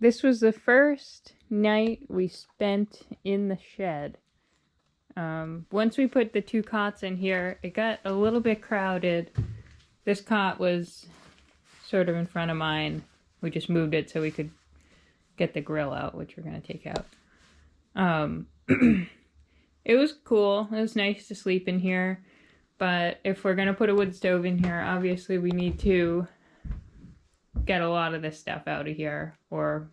This was the first night we spent in the shed. Once we put the 2 cots in here, it got a little bit crowded. This cot was sort of in front of mine. We just moved it so we could get the grill out, which we're going to take out. It was cool. It was nice to sleep in here. But if we're going to put a wood stove in here, obviously we need to get a lot of this stuff out of here or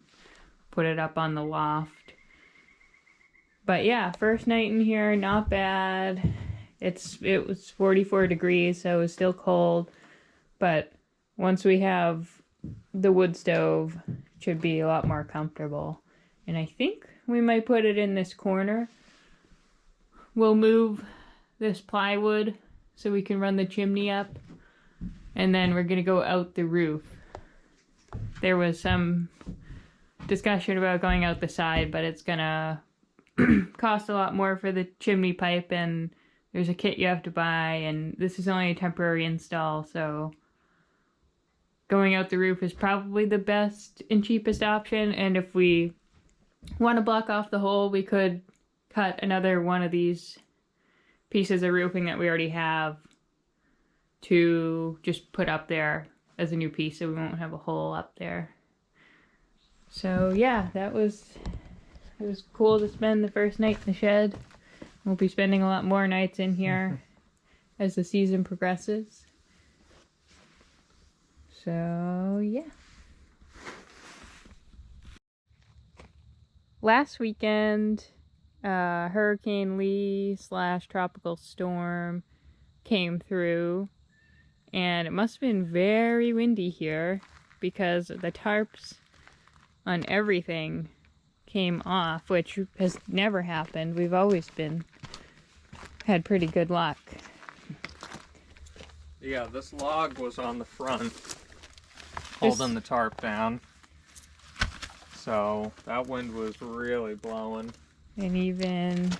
put it up on the loft. But yeah, first night in here, not bad. It was 44 degrees, so it was still cold. But once we have the wood stove, it should be a lot more comfortable. And I think we might put it in this corner. We'll move this plywood so we can run the chimney up. And then we're going to go out the roof. There was some discussion about going out the side, but it's going to cost a lot more for the chimney pipe, and there's a kit you have to buy, and this is only a temporary install, so going out the roof is probably the best and cheapest option. And if we want to block off the hole, we could cut another one of these pieces of roofing that we already have to just put up there as a new piece, so we won't have a hole up there. So yeah, it was cool to spend the first night in the shed. We'll be spending a lot more nights in here as the season progresses. So yeah. Last weekend, Hurricane Lee / tropical storm came through, and it must have been very windy here because the tarps on everything came off, which has never happened. We've always had pretty good luck. Yeah, this log was on the front holding the tarp down, so that wind was really blowing. And even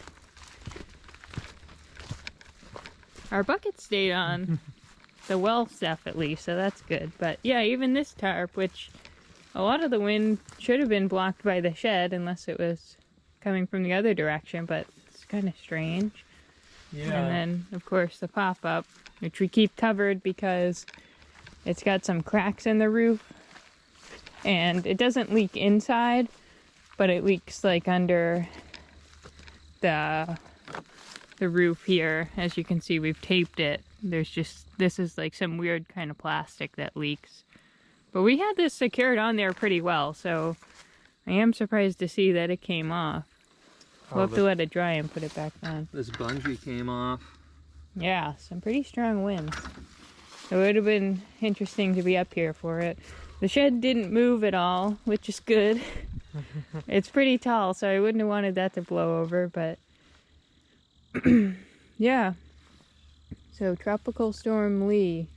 our bucket stayed on the well stuff at least, so that's good. But yeah, even this tarp, which a lot of the wind should have been blocked by the shed unless it was coming from the other direction, but it's kind of strange. Yeah. And then, of course, the pop-up, which we keep covered because it's got some cracks in the roof. And it doesn't leak inside, but it leaks like under the roof here. As you can see, we've taped it. This is like some weird kind of plastic that leaks. But we had this secured on there pretty well, so I am surprised to see that it came off. We'll have to let it dry and put it back on. This bungee came off. Yeah, some pretty strong winds. It would have been interesting to be up here for it. The shed didn't move at all, which is good. It's pretty tall, so I wouldn't have wanted that to blow over, but yeah. So Tropical Storm Lee.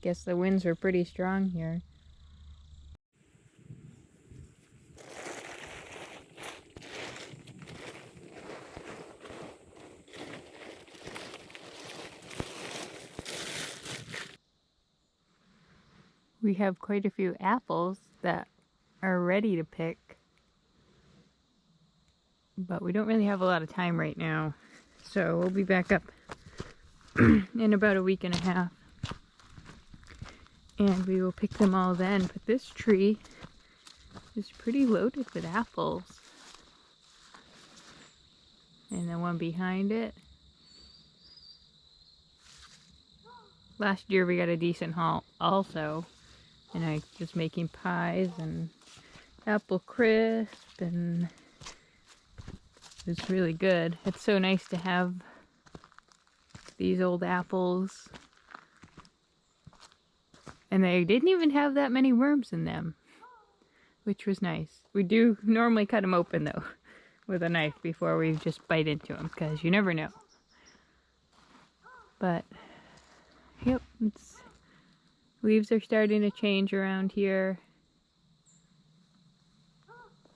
Guess the winds were pretty strong here. We have quite a few apples that are ready to pick, but we don't really have a lot of time right now, so we'll be back up in about a week and a half. And we will pick them all then. But this tree is pretty loaded with apples. And the one behind it. Last year we got a decent haul also. And I was making pies and apple crisp, and it was really good. It's so nice to have these old apples. And they didn't even have that many worms in them, which was nice. We do normally cut them open though with a knife before we just bite into them, because you never know. But yep, leaves are starting to change around here.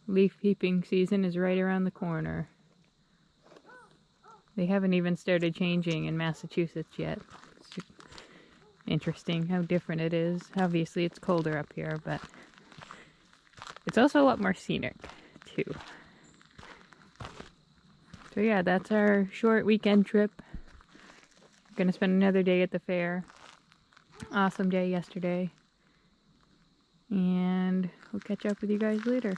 Leaf peeping season is right around the corner. They haven't even started changing in Massachusetts yet. It's interesting how different it is. Obviously it's colder up here, but It's also a lot more scenic, too. So yeah, that's our short weekend trip. Gonna spend another day at the fair. Awesome day yesterday. And we'll catch up with you guys later.